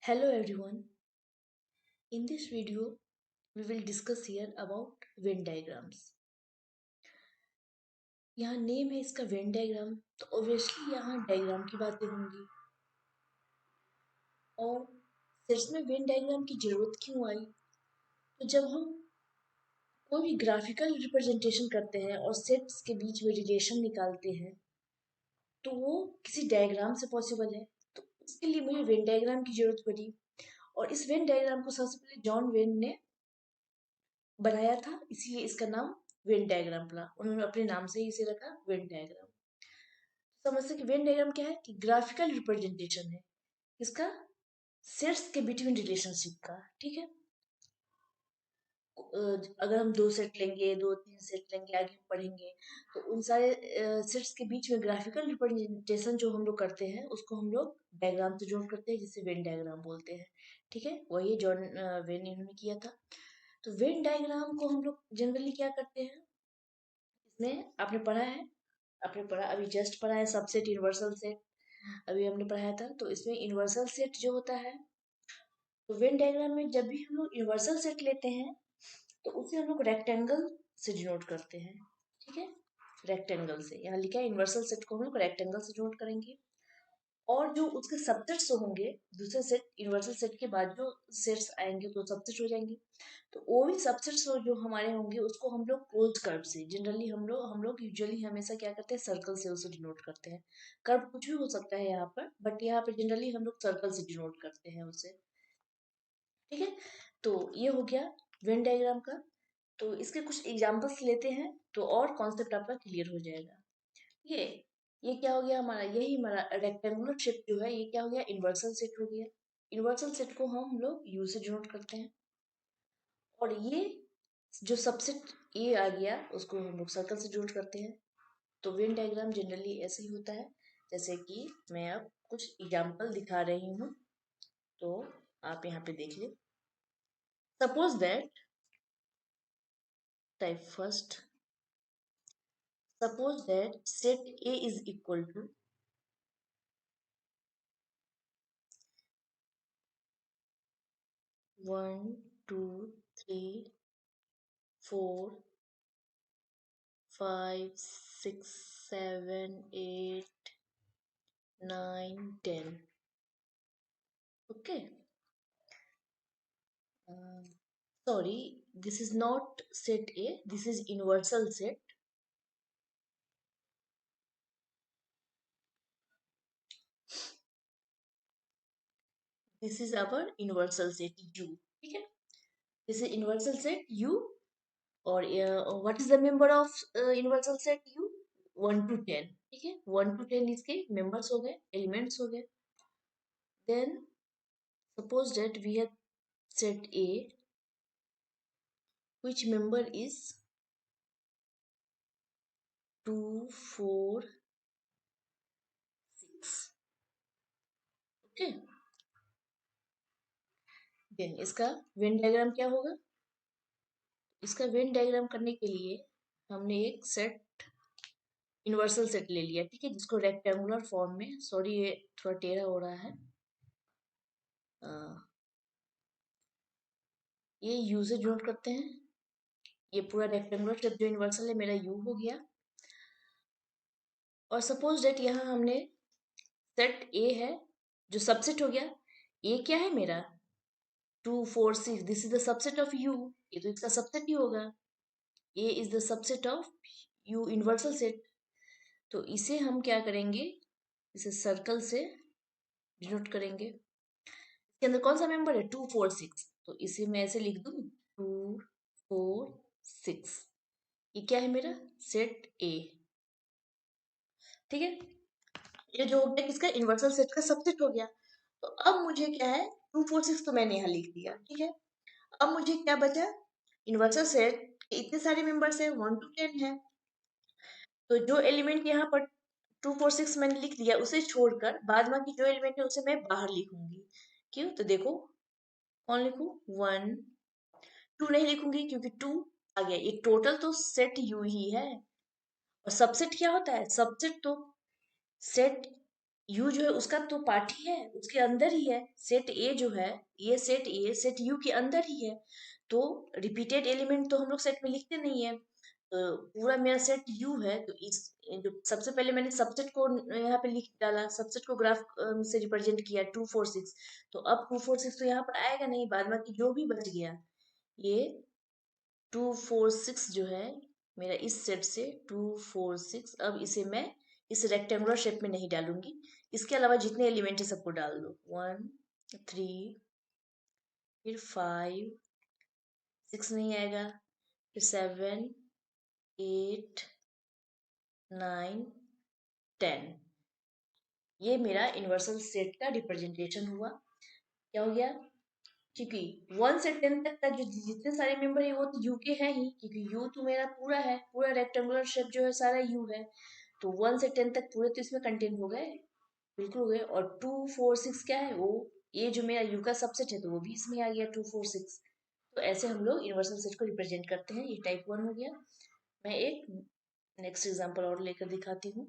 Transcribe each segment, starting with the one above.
Hello everyone. In this video, we will discuss here about Venn diagrams. यहाँ name है इसका Venn diagram, तो obviously यहाँ diagram की बातें होंगी। और सेट्स में वेन डायग्राम की जरूरत क्यों आई? तो जब हम कोई भी ग्राफिकल रिप्रेजेंटेशन करते हैं और सेट्स के बीच में रिलेशन निकालते हैं, तो वो किसी डायग्राम से पॉसिबल है। तो उसके लिए मुझे वेन डायग्राम की जरूरत पड़ी। और इस वेन डायग्राम को सबसे पहले जॉन वेन ने बनाया था, इसीलिए इसका नाम वेन डायग्राम पड़ा। उन्होंने अपने नाम से ही इसे रखा वेन डायग्राम। समझते कि वेन डायग्राम क्या है कि ग्राफिकल रिप्रेजेंटेशन है इसका सेट्स के बिटवीन रिलेशनशिप का। ठीक है। अगर हम दो सेट लेंगे, दो तीन सेट लेंगे, आगे हम पढ़ेंगे, तो उन सारे सेट्स के बीच में ग्राफिकल रिप्रेजेंटेशन जो हम लोग करते हैं उसको हम लोग डायग्राम से जोड़ करते हैं, जिसे वेन डायग्राम बोलते हैं। ठीक है, वही जॉन वेन इन्होंने किया था। तो वेन डायग्राम को हम लोग जनरली क्या करते हैं, इसमें आपने पढ़ा अभी जस्ट पढ़ा है सबसेट यूनिवर्सल सेट, अभी हमने पढ़ाया था। तो इसमें यूनिवर्सल सेट जो होता है, तो वेन डायग्राम में जब भी हम लोग यूनिवर्सल सेट लेते हैं तो उसे हम लोग रेक्टेंगल से डिनोट करते हैं। ठीक है, रेक्टेंगल से, यहाँ लिखा है यूनिवर्सल सेट को हम लोग रेक्टेंगल से डिनोट करेंगे। और जो उसके सबसेट्स होंगे, दूसरे सेट यूनिवर्सल सेट के बाद जो सेट्स आएंगे तो सबसेट हो जाएंगे। तो वो भी सबसेट्स जो हमारे होंगे उसको हम लोग क्लोज कर्व से, जनरली हम लोग यूजुअली हमेशा क्या करते हैं, सर्कल से उसे डिनोट करते हैं। कर्व कुछ भी हो सकता है यहाँ पर, बट यहाँ पे जनरली हम लोग सर्कल से डिनोट करते हैं उसे। ठीक है, तो ये हो गया वेन डायग्राम का। तो इसके कुछ एग्जांपल्स लेते हैं तो और कॉन्सेप्ट आपका क्लियर हो जाएगा। ये ये क्या हो गया हमारा, यही हमारा रेक्टेंगुलर शेप जो है, ये क्या हो गया, इन्वर्सल सेट हो गया। इन्वर्सल सेट को हम लोग यू से डिनोट करते हैं। और ये जो सबसेट ए आ गया उसको हम लोग सर्कल से डिनोट करते हैं। तो वेन डायग्राम जनरली ऐसे ही होता है, जैसे कि मैं अब कुछ एग्जांपल दिखा रही हूँ, तो आप यहाँ पे देख ले। Suppose that, type first, suppose that set A is equal to 1, 2, 3, 4, 5, 6, 7, 8, 9, 10. Okay. Um, Sorry, this is not set A, this is universal set. This is our universal set U. ठीक है, this is universal set U. और what is the member of universal set U? 1 to 10. ठीक है, 1 to 10 इसके members हो गए, elements हो गए। Then suppose that we have set A, which member is 2, 4, 6. Okay. Then इसका वेन डायग्राम क्या होगा? इसका वेन डायग्राम करने के लिए हमने एक सेट, यूनिवर्सल सेट ले लिया, ठीक है, जिसको रेक्टेंगुलर फॉर्म में, सॉरी ये थोड़ा टेढ़ा हो रहा है, ये यू से जोड़ करते हैं। ये पूरा रेक्टेंगुलर शेप जो यूनिवर्सल है मेरा यू हो गया। और सपोज डेट यहाँ हमने सेट ए है जो सबसेट हो गया। ए क्या है मेरा, 2, 4, 6, this is the subset of U, ये तो इसका सबसेट ही होगा। A is the subset of U universal set. तो इसे हम क्या करेंगे, इसे सर्कल से डिनोट करेंगे। इसके अंदर कौन सा मेंबर है, 2, 4, 6, तो इसे मैं ऐसे लिख दूं, 2, 4, 6। ये क्या है मेरा सेट ए। ठीक है, ये जो हो गया किसका, यूनिवर्सल सेट का सबसेट हो गया। तो अब मुझे क्या है, 2, 4, 6 तो मैंने यहाँ लिख दिया। ठीक है, अब मुझे क्या बचा, यूनिवर्सल सेट के इतने सारे मेंबर्स हैं, 1 to 10 है। तो जो एलिमेंट यहाँ पर 2, 4, 6 मैंने लिख दिया, उसे छोड़कर बाद बाकी जो एलिमेंट है उसे मैं बाहर लिखूंगी। क्यों, तो देखो कौन लिखूं, 1, 2 नहीं लिखूंगी क्योंकि 2 आ गया, ये टोटल तो सेट यू ही है। और सबसेट क्या होता है, सबसेट तो सेट यू जो है उसका तो पार्ट ही है, उसके अंदर ही है। सेट ए जो है, ये सेट ए सेट यू के अंदर ही है। तो रिपीटेड एलिमेंट तो हम लोग सेट में लिखते नहीं है। पूरा मेरा सेट यू है, तो इस जो सबसे पहले मैंने सबसेट को यहाँ पे लिख डाला, सबसेट को ग्राफ से रिप्रेजेंट किया 2 4 6। तो अब 2 4 6 तो यहाँ पर आएगा नहीं, बाद बाकी जो भी बच गया ये 2 4 6 जो है मेरा इस सेट से 2 4 6। अब इसे मैं इस रेक्टेंगुलर शेप में नहीं डालूंगी, इसके अलावा जितने एलिमेंट है सबको डाल दो। 1 3, फिर 5 6 नहीं आएगा, फिर 7 8 9 10। ये मेरा इन्वर्सल सेट का रिप्रेजेंटेशन हुआ। क्या हो गया, क्योंकि 1 से 10 तक का जो जितने सारे मेंबर है वो तो यू के हैं ही, क्योंकि यू तो मेरा पूरा है, पूरा रेक्टेंगुलर शेप जो है सारा यू है। तो 1 से 10 तक पूरे तो इसमें कंटेन हो गए, बिल्कुल हो गए। और 2 4 6 क्या है, वो ये जो मेरा यू का सबसेट है तो वो भी इसमें आ गया 2 4 6। तो ऐसे हम लोग यूनिवर्सल सेट को रिप्रेजेंट करते हैं। ये टाइप 1 हो गया। मैं एक नेक्स्ट एग्जांपल और लेकर दिखाती हूँ,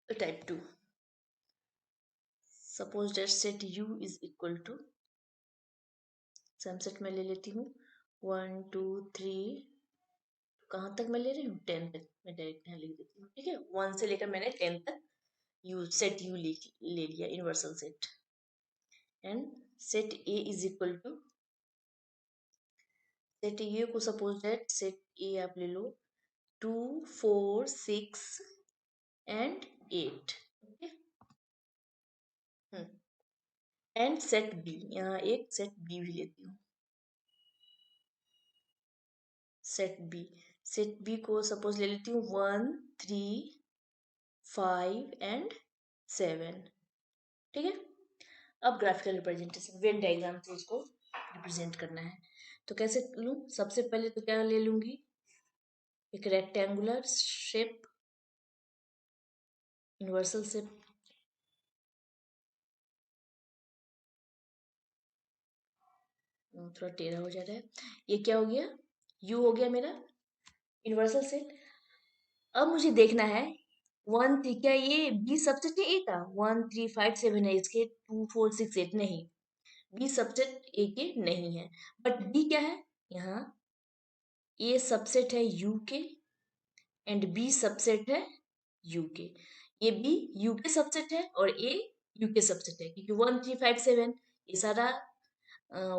तो type 2। Suppose that set U is equal to, set में ले लेती हूँ 1 2 3। कहाँ तक मैं ले रही हूँ, 10 तक मैं डायरेक्ट यहाँ लिख देती हूँ। ठीक है, 1 से लेकर मैंने 10 तक यू सेट यू ले लिया universal set. And set A is equal to, set A को सपोज दैट सेट ए आप ले लो 2 4 6 and 8। Okay, and set B, यहाँ एक सेट बी भी लेती हूँ। सेट बी को सपोज ले लेती हूँ 1 3 5 एंड 7। ठीक है, अब ग्राफिकल रिप्रेजेंटेशन वेन डायग्राम से इसको रिप्रेजेंट करना है। तो कैसे लूँ, सबसे पहले तो क्या ले लूंगी, एक रेक्टेंगुलर शेप, यूनिवर्सल शेप। थोड़ा टेढ़ा हो जा रहा है। ये क्या हो गया, यू हो गया मेरा यूनिवर्सल सेट। अब मुझे देखना है 1 3, क्या ये बी सबसेट है ए का, 1 3 5 7 है इसके, 2 4 6 8 नहीं, बी सबसेट ए के नहीं है। बट बी क्या है, यहाँ ए सबसेट है यू के एंड बी सबसेट है यू के। ये बी यू के सबसेट है और ए यू के सबसेट है, क्योंकि 1 3 5 7 ये सारा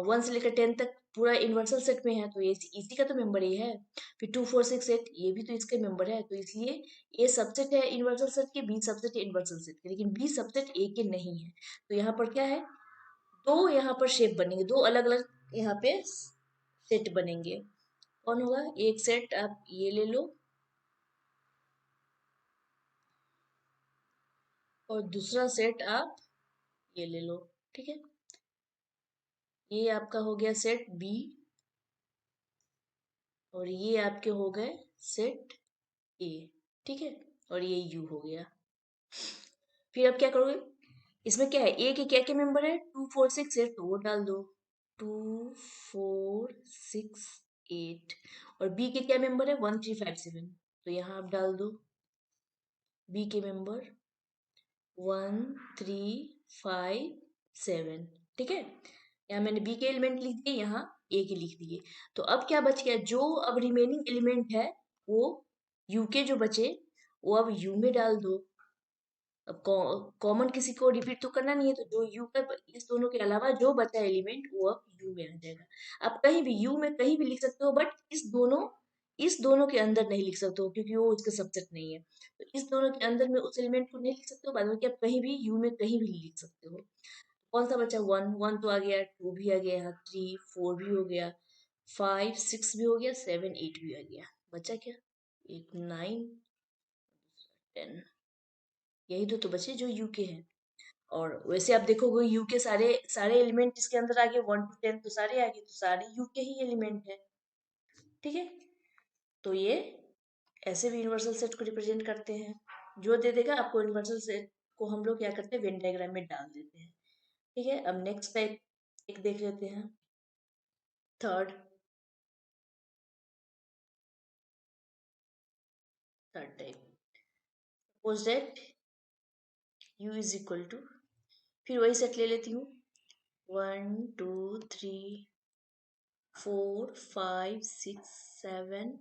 1 से लेकर 10 तक पूरा यूनिवर्सल सेट में है, तो ये इसी का तो मेंबर ये है। फिर 2 4 6 8 ये भी तो इसके मेंबर है, तो इसलिए ए सबसेट है यूनिवर्सल सेट के, बी सबसेट है यूनिवर्सल सेट के, लेकिन बी सबसेट ए के नहीं है। तो यहाँ पर क्या है, दो यहाँ पर शेप बनेंगे, दो अलग अलग यहाँ पे सेट बनेंगे। कौन होगा, एक सेट आप ये ले लो और दूसरा सेट आप ये ले लो। ठीक है, ये आपका हो गया सेट बी और ये आपके हो गए सेट ए। ठीक है, और ये यू हो गया। फिर अब क्या करोगे, इसमें क्या है, ए के क्या क्या मेंबर है, 2 4 6 8, तो वो डाल दो 2 4 6 8। और बी के क्या मेंबर है, 1 3 5 7, तो यहाँ आप डाल दो बी के मेंबर 1 3 5 7। ठीक है, यहाँ मैंने बी के एलिमेंट लिख दिए, यहाँ ए के लिख दिए। तो अब क्या बच गया, जो अब रिमेनिंग एलिमेंट है वो यू के जो बचे वो अब यू में डाल दो। अब कॉमन किसी को रिपीट तो करना नहीं है, तो जो यू का इस दोनों के अलावा जो बचा एलिमेंट वो अब यू में आ जाएगा। आप कहीं भी यू में कहीं भी लिख सकते हो, बट इस दोनों के अंदर नहीं लिख सकते हो, क्योंकि वो उसका सबसेट नहीं है। तो इस दोनों के अंदर में उस एलिमेंट को नहीं लिख सकते हो, बाद में कि आप कहीं भी यू में कहीं भी लिख सकते हो। कौन सा बचा, 1 1 तो आ गया, 2 भी आ गया, यहाँ 3 4 भी हो गया, 5 6 भी हो गया, 7 8 भी आ गया। बचा क्या, एक 9 10, यही तो बचे जो यू के हैं। और वैसे आप देखोगे यू के सारे सारे एलिमेंट इसके अंदर आ गए, 1 to 10 तो सारे आ गए, तो सारे यू के ही एलिमेंट है। ठीक है, तो ये ऐसे भी यूनिवर्सल सेट को रिप्रेजेंट करते हैं। जो दे देगा आपको यूनिवर्सल सेट को हम लोग क्या करते हैं, वेन डायग्राम में डाल देते हैं। ठीक है, अब नेक्स्ट टाइप एक देख लेते हैं, third third type. Suppose that u is equal to, फिर वही सेट ले लेती हूँ, 1 2 3 4 5 6 7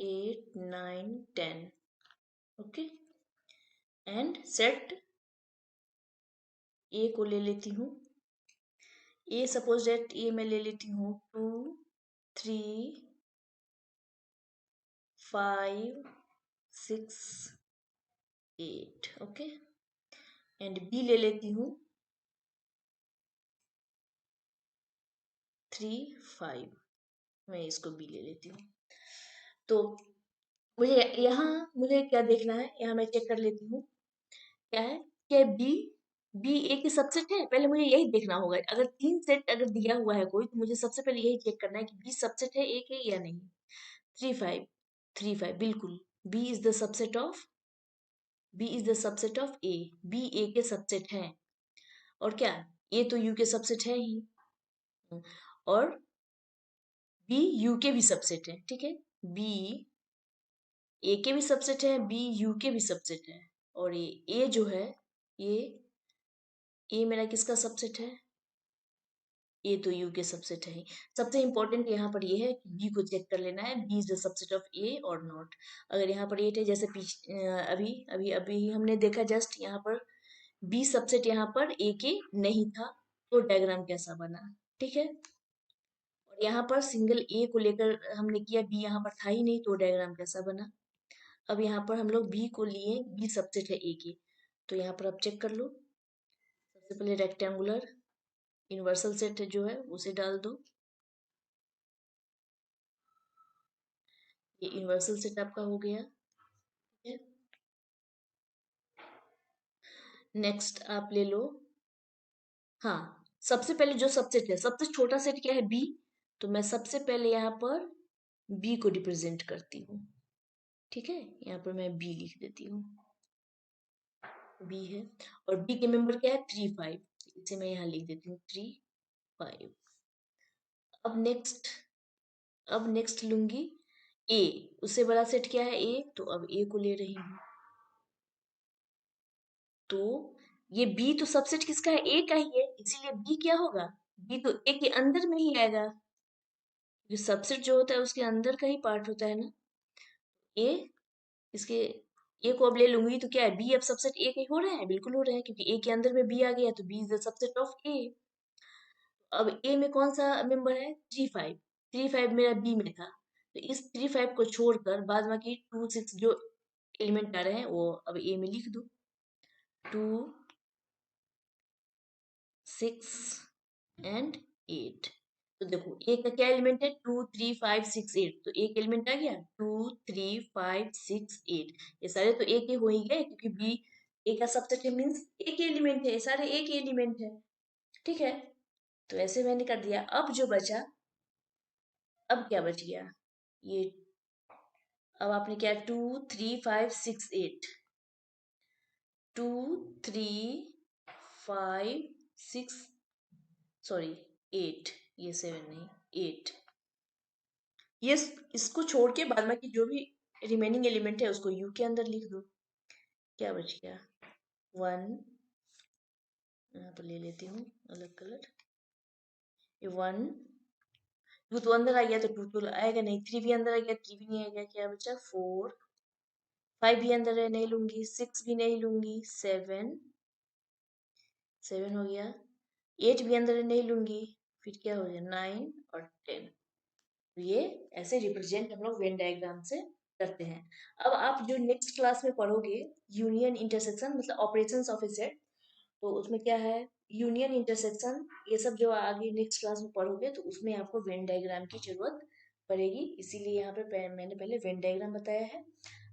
8 9 10, ओके। एंड सेट ए को ले लेती हूँ, ए सपोज दैट ए मैं ले लेती हूँ 2 3 5 6 8, ओके। एंड बी ले लेती हूँ 3 5, मैं इसको बी ले लेती हूँ। तो मुझे यहाँ मुझे क्या देखना है, यहाँ मैं चेक कर लेती हूँ क्या है, क्या बी बी ए की सबसेट है, पहले मुझे यही देखना होगा। अगर 3 सेट अगर दिया हुआ है कोई, तो मुझे सबसे पहले यही चेक करना है कि बी सबसेट है ए के या नहीं। 3 5 बिल्कुल, B is the subset of A, B A के सबसेट है। और क्या, ए तो यू के सबसेट है ही, और बी यू के भी सबसेट है, ठीक है। बी ए के भी सबसेट है, बी यू के भी सबसेट है, और ये ए जो है, ये ए मेरा किसका सबसेट है, ए तो यू के सबसेट है ही। सबसे इंपॉर्टेंट यहाँ पर ये है कि बी को चेक कर लेना है, B is the subset of A और नॉट। अगर यहाँ पर 8 है, जैसे अभी अभी अभी हमने देखा जस्ट यहाँ पर बी सबसेट यहाँ पर ए के नहीं था, तो डायग्राम कैसा बना, ठीक है। और यहाँ पर सिंगल ए को लेकर हमने किया, बी यहाँ पर था ही नहीं, तो डायग्राम कैसा बना। अब यहाँ पर हम लोग बी को लिए, बी सबसेट है ए के, तो यहाँ पर आप चेक कर लो। सबसे पहले रेक्टेंगुलर यूनिवर्सल सेट जो है उसे डाल दो, ये यूनिवर्सल सेट आपका हो गया, ठीक है। नेक्स्ट आप ले लो, हाँ, सबसे पहले जो सबसेट है, सबसे छोटा सेट क्या है, बी, तो मैं सबसे पहले यहाँ पर बी को रिप्रेजेंट करती हूँ, ठीक है। यहाँ पर मैं बी लिख देती हूँ, बी है, और बी के मेंबर क्या है, 3 5, इसे मैं यहाँ लिख देती हूँ 3 5। अब नेक्स्ट लूंगी ए, उससे बड़ा सेट क्या है, ए, तो अब ए को ले रही हूँ। तो ये बी तो सबसेट किसका है, ए का ही है, इसीलिए बी क्या होगा, बी तो ए के अंदर में ही आएगा, क्योंकि सबसेट जो होता है उसके अंदर का ही पार्ट होता है ना। ए, इसके ए को अब ले लूंगी, तो क्या है, बी अब सबसेट ए के हो रहे हैं, बिल्कुल हो रहे हैं, क्योंकि ए के अंदर में बी आ गया, तो B is the subset of A. अब ए में कौन सा मेंबर है, 3 5, 3 5 मेरा बी में था, तो इस 3 5 को छोड़कर बाद बाकी 2 6 जो एलिमेंट आ रहे हैं वो अब ए में लिख दो, 2 6 एंड 8। तो देखो ए का क्या एलिमेंट है, 2 3 5 6 8, तो एक एलिमेंट आ गया, 2 3 5 6 8, ये सारे तो एक ही हो ही गए, क्योंकि बी ए का सबसेट है, मीन्स एक एलिमेंट है, ये सारे एक ही एलिमेंट है, ठीक है। तो ऐसे मैंने कर दिया। अब जो बचा, अब क्या बच गया, ये, अब आपने क्या, 2 3 5 6 8, 2 3 5 6, सॉरी 8, ये 7 नहीं, 8, ये इसको छोड़ के बाद में की जो भी रिमेनिंग एलिमेंट है उसको यू के अंदर लिख दो। क्या बच गया, 1, यहाँ पर ले लेती हूँ अलग कलर, ये 1, 2 तो अंदर आ गया, तो 2 तो आएगा नहीं, 3 भी अंदर आ गया, 3 भी नहीं आएगा, क्या बचा, 4, 5 भी अंदर है, नहीं लूंगी, 6 भी नहीं लूंगी, 7 7 हो गया, 8 भी अंदर है, नहीं लूंगी, फिर क्या हो गया, 9 और 10। तो ये ऐसे रिप्रेजेंट हम लोग वेन डायग्राम से करते हैं। अब आप जो नेक्स्ट क्लास में पढ़ोगे, यूनियन इंटरसेक्शन मतलब ऑपरेशंस ऑफ ए सेट, तो उसमें क्या है, यूनियन इंटरसेक्शन, ये सब जो आगे नेक्स्ट क्लास में पढ़ोगे तो उसमें आपको वेन डायग्राम की जरूरत पड़ेगी, इसीलिए यहाँ पे मैंने पहले वेन डायग्राम बताया है।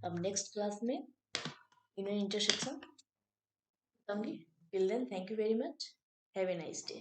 अब नेक्स्ट क्लास में यूनियन इंटरसेक्शन बताऊंगी। Till then, thank you very much, have a nice day.